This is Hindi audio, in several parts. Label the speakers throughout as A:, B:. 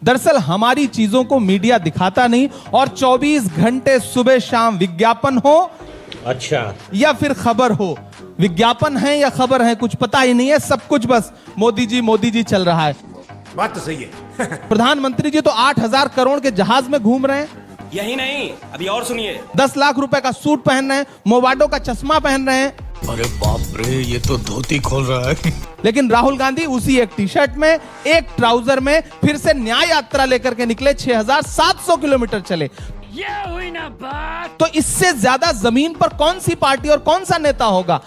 A: दरअसल हमारी चीजों को मीडिया दिखाता नहीं और 24 घंटे सुबह शाम विज्ञापन हो
B: अच्छा
A: या फिर खबर हो, विज्ञापन है या खबर है कुछ पता ही नहीं है, सब कुछ बस मोदी जी चल रहा है।
C: बात तो सही है।
A: प्रधानमंत्री जी तो 8,000 करोड़ के जहाज में घूम रहे हैं।
B: यही नहीं, अभी और सुनिए।
A: 10 लाख रुपए का सूट पहन रहे हैं, मोवाडो का चश्मा पहन रहे हैं।
D: अरे बाप रे, ये तो धोती खोल रहा है।
A: लेकिन राहुल गांधी उसी एक टी शर्ट में, एक ट्राउजर में फिर से न्याय यात्रा लेकर के निकले। 6,700 किलोमीटर चले।
E: ये हुई ना बात।
A: तो इससे ज्यादा जमीन पर कौन सी पार्टी और कौन सा नेता होगा?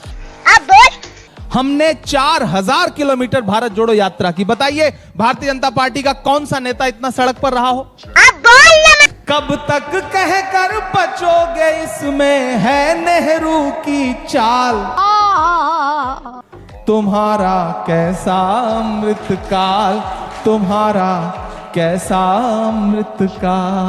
A: हमने 4,000 किलोमीटर भारत जोड़ो यात्रा की। बताइए भारतीय जनता पार्टी का कौन सा नेता इतना सड़क पर रहा हो? कब तक कह कर बचोगे, इसमें है नेहरू की चाल। तुम्हारा कैसा अमृतकाल, तुम्हारा कैसा अमृतकाल।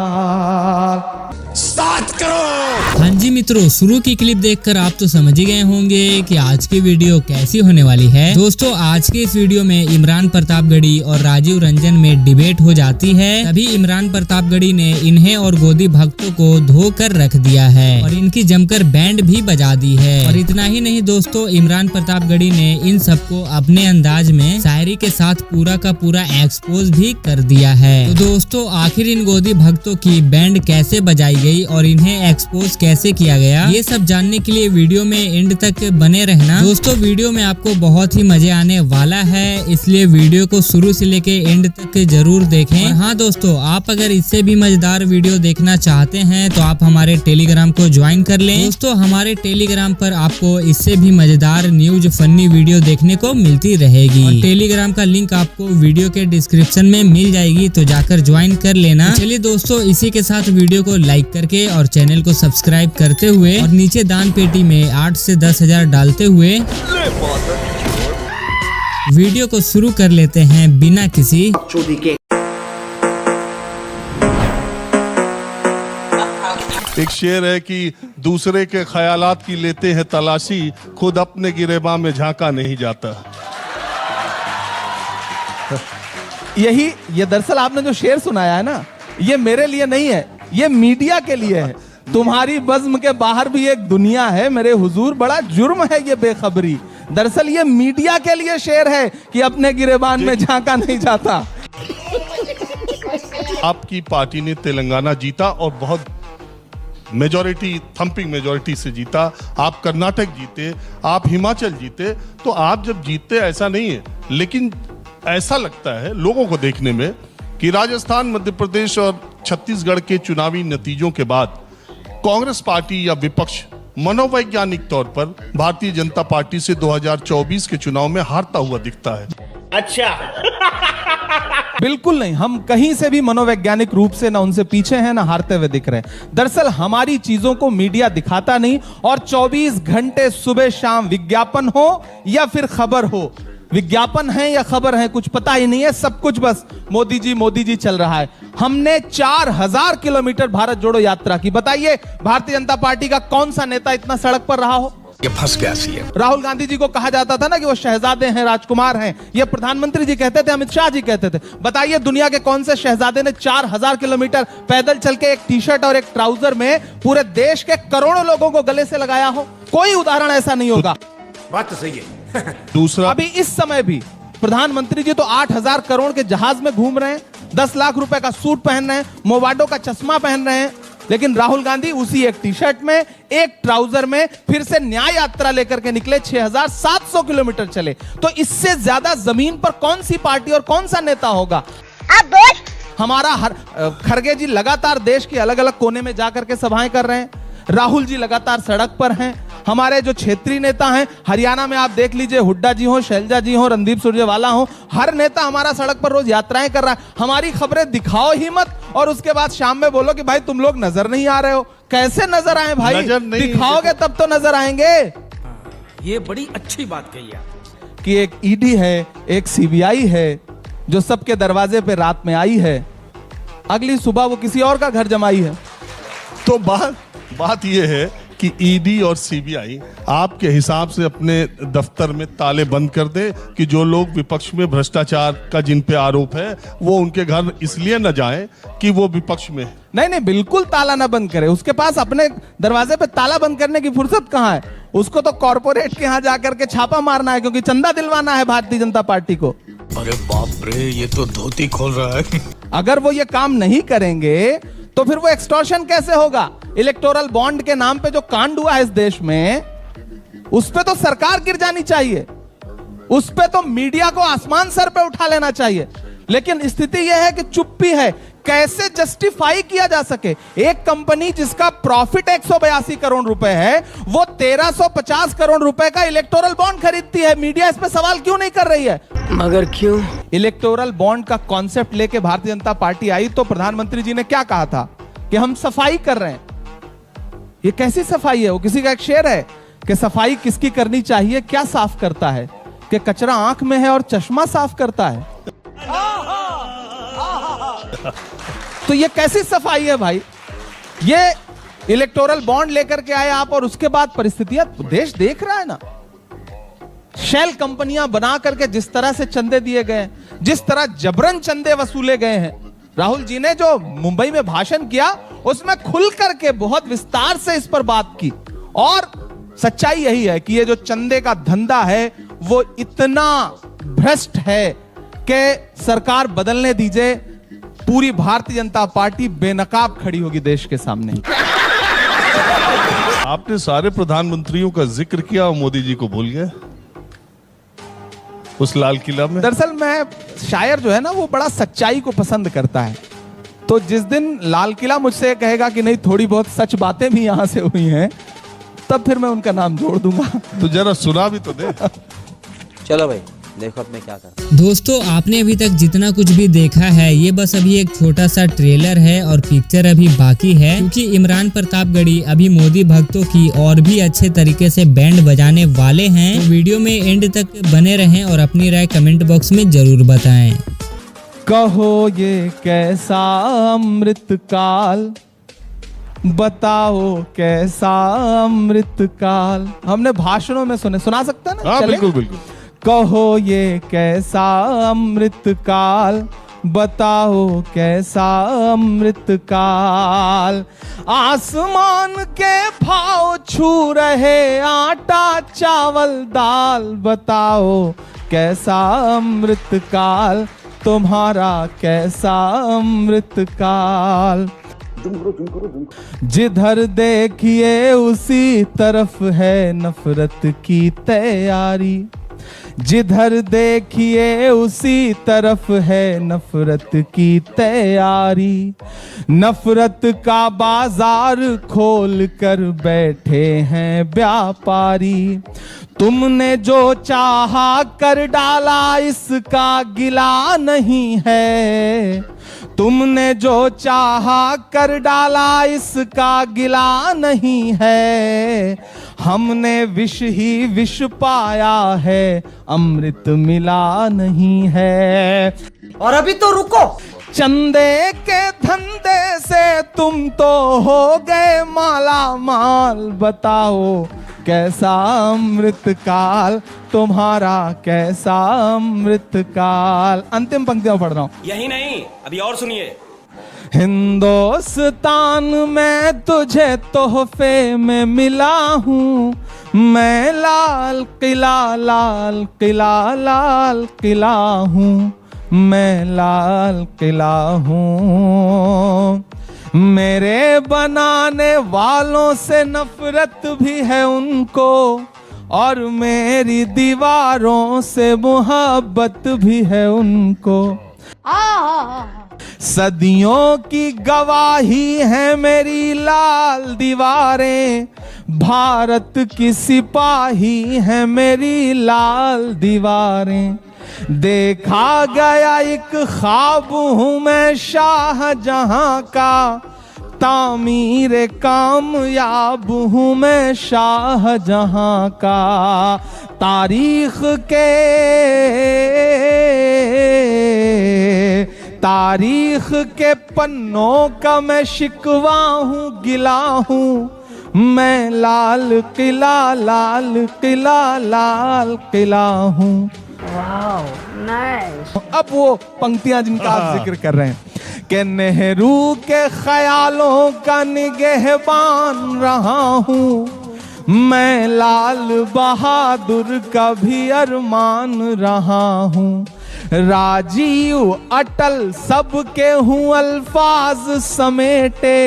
D: 7 करोड़।
F: हाँ जी मित्रों, शुरू की क्लिप देखकर आप तो समझ ही गए होंगे कि आज की वीडियो कैसी होने वाली है। दोस्तों आज के इस वीडियो में इमरान प्रतापगढ़ी और राजीव रंजन में डिबेट हो जाती है। तभी इमरान प्रतापगढ़ी ने इन्हें और गोदी भक्तों को धो कर रख दिया है और इनकी जमकर बैंड भी बजा दी है। और इतना ही नहीं दोस्तों, इमरान प्रतापगढ़ी ने इन सबको अपने अंदाज में शायरी के साथ पूरा का पूरा एक्सपोज भी कर दिया है। तो दोस्तों आखिर इन गोदी भक्तों की बैंड कैसे बजाई गई और इन्हें एक्सपोज कैसे किया गया, ये सब जानने के लिए वीडियो में एंड तक बने रहना। दोस्तों वीडियो में आपको बहुत ही मजे आने वाला है, इसलिए वीडियो को शुरू से लेके एंड तक जरूर देखें। और हाँ दोस्तों, आप अगर इससे भी मजेदार वीडियो देखना चाहते हैं तो आप हमारे टेलीग्राम को ज्वाइन कर लें। दोस्तों हमारे टेलीग्राम पर आपको इससे भी मजेदार न्यूज फनी वीडियो देखने को मिलती रहेगी। और टेलीग्राम का लिंक आपको वीडियो के डिस्क्रिप्शन में मिल जाएगी, तो जाकर ज्वाइन कर लेना। चलिए दोस्तों, इसी के साथ वीडियो को लाइक करके और चैनल को सब्सक्राइब करते हुए और नीचे दान पेटी में 8 से 10,000 डालते हुए वीडियो को शुरू कर लेते हैं बिना किसी
G: एक शेर है कि दूसरे के ख्यालात की लेते हैं तलाशी, खुद अपने गिरेबां में झांका नहीं जाता।
A: ये दरअसल आपने जो शेर सुनाया है ना, ये मेरे लिए नहीं है, ये मीडिया के लिए है। तुम्हारी बज़्म के बाहर भी एक दुनिया है मेरे हुजूर, बड़ा जुर्म है ये बेखबरी। दरअसल ये मीडिया के लिए शेर है कि अपने गिरेबान में झांका नहीं जाता।
G: आपकी पार्टी ने तेलंगाना जीता और बहुत मेजॉरिटी, थंपिंग मेजॉरिटी से जीता। आप कर्नाटक जीते, आप हिमाचल जीते। तो आप जब जीतते ऐसा नहीं है, लेकिन ऐसा लगता है लोगों को देखने में कि राजस्थान, मध्य प्रदेश और छत्तीसगढ़ के चुनावी नतीजों के बाद कांग्रेस पार्टी या विपक्ष मनोवैज्ञानिक तौर पर भारतीय जनता पार्टी से 2024 के चुनाव में हारता हुआ दिखता है।
B: अच्छा
A: बिल्कुल नहीं, हम कहीं से भी मनोवैज्ञानिक रूप से ना उनसे पीछे हैं ना हारते हुए दिख रहे हैं। दरअसल हमारी चीजों को मीडिया दिखाता नहीं और 24 घंटे सुबह शाम विज्ञापन हो या फिर खबर हो, विज्ञापन है या खबर है कुछ पता ही नहीं है, सब कुछ बस मोदी जी चल रहा है। हमने 4,000 किलोमीटर भारत जोड़ो यात्रा की। बताइए भारतीय जनता पार्टी का कौन सा नेता इतना सड़क पर रहा हो?
D: ये फंस गया सीएम।
A: राहुल गांधी जी को कहा जाता था ना कि वो शहजादे हैं, राजकुमार हैं। ये प्रधानमंत्री जी कहते थे, अमित शाह जी कहते थे। बताइए दुनिया के कौन से शहजादे ने 4,000 किलोमीटर पैदल चल के एक टी शर्ट और एक ट्राउजर में पूरे देश के करोड़ों लोगों को गले से लगाया हो? कोई उदाहरण ऐसा नहीं होगा।
C: बात तो सही है।
G: दूसरा,
A: अभी इस समय भी प्रधानमंत्री जी तो 8,000 करोड़ के जहाज में घूम रहे हैं, 10 लाख रुपए का सूट पहन रहे हैं, मोवाडो का चश्मा पहन रहे हैं। लेकिन राहुल गांधी उसी एक टी शर्ट में, एक ट्राउजर में फिर से न्याय यात्रा लेकर के निकले। 6,700 किलोमीटर चले। तो इससे ज्यादा जमीन पर कौन सी पार्टी और कौन सा नेता होगा? हमारा खड़गे जी लगातार देश के अलग अलग कोने में जाकर के सभाएं कर रहे हैं। राहुल जी लगातार सड़क पर हैं। हमारे जो क्षेत्रीय नेता हैं, हरियाणा में आप देख लीजिए, हुड्डा जी हो, शैलजा जी हो, रणदीप सुरजेवाला हो, हर नेता हमारा सड़क पर रोज यात्राएं कर रहा है। हमारी खबरें दिखाओ ही मत और उसके बाद शाम में बोलो कि भाई तुम लोग नजर नहीं आ रहे हो। कैसे नजर आए भाई? दिखाओगे तब तो नजर आएंगे।
C: ये बड़ी अच्छी बात कही आप
A: कि एक ईडी है, एक सीबीआई है जो सबके दरवाजे पे रात में आई है, अगली सुबह वो किसी और का घर जमाई है।
G: तो बात ये है कि ईडी और सीबीआई आपके हिसाब से अपने दफ्तर में ताले बंद कर दे कि जो लोग विपक्ष में भ्रष्टाचार का जिन पे आरोप है वो उनके घर इसलिए न जाएं कि वो विपक्ष में है।
A: नहीं नहीं, बिल्कुल ताला ना बंद करे। उसके पास अपने दरवाजे पे ताला बंद करने की फुर्सत कहां है? उसको तो कॉर्पोरेट के यहां जाकर के छापा मारना है, क्योंकि चंदा दिलवाना है भारतीय जनता पार्टी को।
D: अरे बाप रे, ये तो धोती खोल रहा है।
A: अगर वो ये काम नहीं करेंगे तो फिर वो एक्सटॉर्शन कैसे होगा? इलेक्टोरल बॉन्ड के नाम पे जो कांड हुआ है इस देश में, उस पे तो सरकार गिर जानी चाहिए, उस पे तो मीडिया को आसमान सर पे उठा लेना चाहिए। लेकिन स्थिति यह है कि चुप्पी है। कैसे जस्टिफाई किया जा सके? एक कंपनी जिसका प्रॉफिट 182 करोड़ रुपए है, वो 1350 करोड़ रुपए का इलेक्टोरल बॉन्ड खरीदती है। मीडिया इस पे सवाल क्यों नहीं कर रही है?
C: मगर क्यों?
A: इलेक्टोरल बॉन्ड का कॉन्सेप्ट लेके भारतीय जनता पार्टी आई तो प्रधानमंत्री जी ने क्या कहा था कि हम सफाई कर रहे हैं। ये कैसी सफाई है? वो किसी का एक शेर है कि सफाई किसकी करनी चाहिए, क्या साफ करता है? कि कचरा आंख में है और चश्मा साफ करता है। तो ये कैसी सफाई है भाई? ये इलेक्टोरल बॉन्ड लेकर के आए आप, और उसके बाद परिस्थितियां देश देख रहा है ना। शेल कंपनियां बना करके जिस तरह से चंदे दिए गए, जिस तरह जबरन चंदे वसूले गए हैं। राहुल जी ने जो मुंबई में भाषण किया उसमें खुल करके बहुत विस्तार से इस पर बात की, और सच्चाई यही है कि ये जो चंदे का धंधा है वो इतना भ्रष्ट है कि सरकार बदलने दीजिए, पूरी भारतीय जनता पार्टी बेनकाब खड़ी होगी देश के सामने।
G: आपने सारे प्रधानमंत्रियों का जिक्र किया और मोदी जी को भूल गए उस लाल किला में।
A: दरअसल मैं शायर जो है ना, वो बड़ा सच्चाई को पसंद करता है। तो जिस दिन लाल किला मुझसे कहेगा कि नहीं थोड़ी बहुत सच बातें भी यहां से हुई हैं, तब फिर मैं उनका नाम जोड़ दूंगा।
G: तो जरा सुना भी तो दे।
H: चलो भाई, देखो अब मैं क्या कर।
F: दोस्तों, आपने अभी तक जितना कुछ भी देखा है ये बस अभी एक छोटा सा ट्रेलर है और पिक्चर अभी बाकी है, क्योंकि इमरान प्रतापगढ़ी अभी मोदी भक्तों की और भी अच्छे तरीके से बैंड बजाने वाले हैं। तो वीडियो में एंड तक बने रहें और अपनी राय कमेंट बॉक्स में जरूर बताएं।
A: कहो ये कैसा अमृत काल, बताओ कैसा अमृत काल। हमने भाषणों में सुना सकता ना?
G: हाँ,
A: चलें?
G: बिल्कुल बिल्कुल।
A: कहो ये कैसा अमृत काल, बताओ कैसा अमृत काल। आसमान के भाव छू रहे आटा चावल दाल, बताओ कैसा अमृत काल, तुम्हारा कैसा अमृत काल। जिधर देखिए उसी तरफ है नफरत की तैयारी, जिधर देखिए उसी तरफ है नफरत की तैयारी। नफरत का बाजार खोल कर बैठे हैं व्यापारी। तुमने जो चाहा कर डाला इसका गिला नहीं है, तुमने जो चाहा कर डाला इसका गिला नहीं है। हमने विष ही विष पाया है, अमृत मिला नहीं है।
C: और अभी तो रुको,
A: चंदे के धंधे से तुम तो हो गए माला माल, बताओ कैसा अमृत काल, तुम्हारा कैसा अमृत काल। अंतिम पंक्तियां पढ़ रहा हूं।
B: यही नहीं, अभी और सुनिए।
A: हिंदुस्तान में तुझे तोहफे में मिला हूँ, मैं लाल किला लाल किला लाल किला हूँ, मैं लाल किला हूँ। मेरे बनाने वालों से नफरत भी है उनको, और मेरी दीवारों से मोहब्बत भी है उनको। सदियों की गवाही है मेरी लाल दीवारें, भारत की सिपाही है मेरी लाल दीवारें। देखा गया एक ख्वाब हूँ मैं शाहजहां का, तामीर कामयाब हूँ मैं शाहजहां का। तारीख के पन्नों का मैं शिकवा हूँ गिला हूँ, मैं लाल किला लाल किला हूँ। अब वो पंक्तियां जिनका आप जिक्र कर रहे हैं कि नेहरू के ख्यालों का निगहबान रहा हूँ, मैं लाल बहादुर का भी अरमान रहा हूँ, राजीव अटल सबके हूँ अल्फाज समेटे,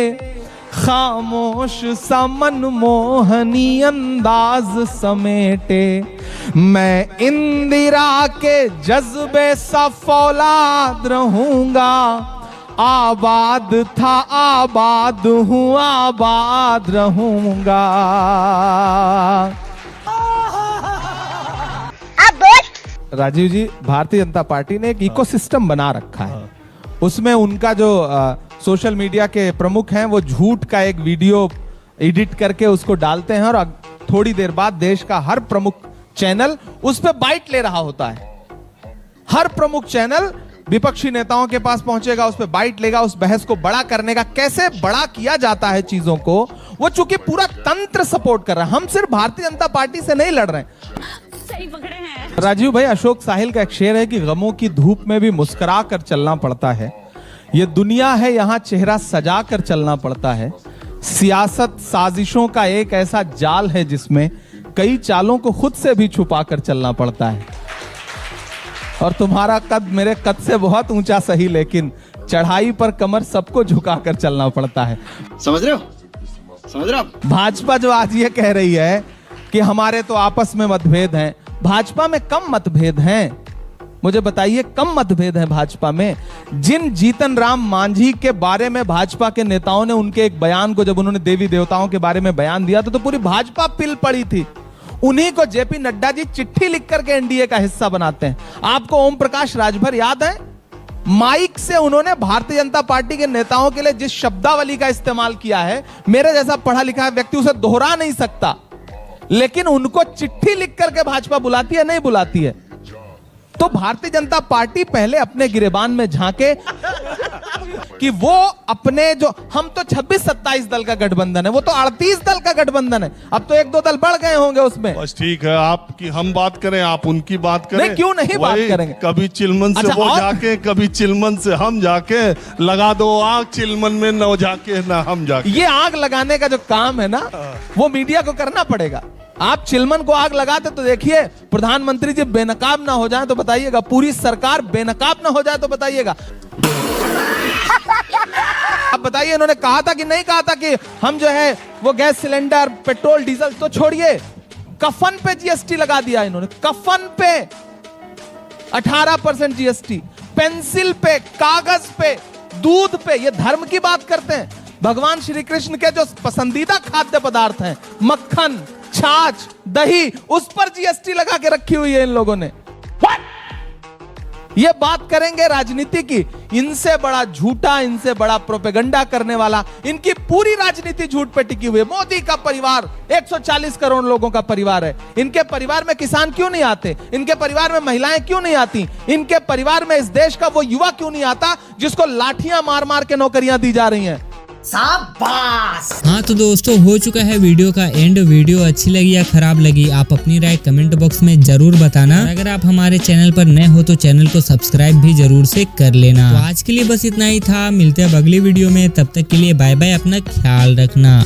A: खामोश सा मनमोहनी अंदाज समेटे, मैं इंदिरा के जज्बे सा फौलाद रहूंगा, आबाद था आबाद हूँ आबाद रहूंगा। राजीव जी, भारतीय जनता पार्टी ने एक इकोसिस्टम बना रखा है, उसमें उनका जो सोशल मीडिया के प्रमुख हैं वो झूठ का एक वीडियो एडिट करके उसको डालते हैं और थोड़ी देर बाद देश का हर प्रमुख चैनल उस पर बाइट ले रहा होता है। हर प्रमुख चैनल विपक्षी नेताओं के पास पहुंचेगा, उस पर बाइट लेगा, उस बहस को बड़ा करने का, कैसे बड़ा किया जाता है चीजों को, वो चूंकि पूरा तंत्र सपोर्ट कर रहा है। हम सिर्फ भारतीय जनता पार्टी से नहीं लड़ रहे हैं।
E: सही पकड़े हैं
A: राजीव भाई, अशोक साहिल का एक शेर है कि गमों की धूप में भी मुस्कुरा कर चलना पड़ता है, ये दुनिया है यहाँ चेहरा सजा कर चलना पड़ता है, सियासत साजिशों का एक ऐसा जाल है जिसमें कई चालों को खुद से भी छुपा कर चलना पड़ता है, और तुम्हारा कद मेरे कद से बहुत ऊंचा सही, लेकिन चढ़ाई पर कमर सबको झुका कर चलना पड़ता है।
I: समझ रहे हो?
A: भाजपा जो आज ये कह रही है कि हमारे तो आपस में मतभेद हैं, भाजपा में कम मतभेद हैं, मुझे बताइए कम मतभेद हैं भाजपा में। जिन जीतन राम मांझी के बारे में भाजपा के नेताओं ने उनके एक बयान को, जब उन्होंने देवी देवताओं के बारे में बयान दिया तो पूरी भाजपा पिल पड़ी थी। उन्हीं को जेपी नड्डा जी चिट्ठी लिख करके एनडीए का हिस्सा बनाते हैं। आपको ओम प्रकाश राजभर याद है? माइक से उन्होंने भारतीय जनता पार्टी के नेताओं के लिए जिस शब्दावली का इस्तेमाल किया है, मेरे जैसा पढ़ा लिखा व्यक्ति उसे दोहरा नहीं सकता, लेकिन उनको चिट्ठी लिख करके भाजपा बुलाती है, नहीं बुलाती है। तो भारतीय जनता पार्टी पहले अपने गिरेबान में झांके कि वो अपने जो, हम तो 26-27 दल का गठबंधन है, वो तो 38 दल का गठबंधन है, अब तो 1-2 दल बढ़ गए होंगे उसमें।
G: बस ठीक है, आपकी हम बात करें, आप उनकी बात करें।
A: नहीं, क्यों नहीं बात करेंगे?
G: कभी चिलमन से वो जाके, कभी चिलमन से हम जाके, लगा दो आग चिलमन में, न जाके ना हम जाके।
A: ये आग लगाने का जो काम है ना, वो मीडिया को करना पड़ेगा। आप चिलमन को आग लगाते तो देखिए, प्रधानमंत्री जी बेनकाब ना हो जाए तो बताइएगा, पूरी सरकार बेनकाब ना हो जाए तो बताइएगा। आप बताइए, इन्होंने कहा था कि नहीं कहा था कि हम जो है वो गैस सिलेंडर, पेट्रोल, डीजल तो छोड़िए, कफन पे जीएसटी लगा दिया इन्होंने, कफन पे 18% जीएसटी, पेंसिल पे, कागज पे, दूध पे। ये धर्म की बात करते हैं? भगवान श्री कृष्ण के जो पसंदीदा खाद्य पदार्थ हैं, मक्खन, छाछ, दही, उस पर जीएसटी लगा के रखी हुई है इन लोगों ने। ये बात करेंगे राजनीति की? इनसे बड़ा झूठा, इनसे बड़ा प्रोपेगंडा करने वाला, इनकी पूरी राजनीति झूठ पे टिकी हुई है। मोदी का परिवार 140 करोड़ लोगों का परिवार है। इनके परिवार में किसान क्यों नहीं आते? इनके परिवार में महिलाएं क्यों नहीं आती? इनके परिवार में इस देश का वो युवा क्यों नहीं आता जिसको लाठियां मार मार के नौकरियां दी जा रही हैं?
F: हाँ तो दोस्तों, हो चुका है वीडियो का एंड। वीडियो अच्छी लगी या खराब लगी, आप अपनी राय कमेंट बॉक्स में जरूर बताना। अगर आप हमारे चैनल पर नए हो तो चैनल को सब्सक्राइब भी जरूर से कर लेना। तो आज के लिए बस इतना ही था, मिलते हैं अब अगली वीडियो में, तब तक के लिए बाय बाय, अपना ख्याल रखना।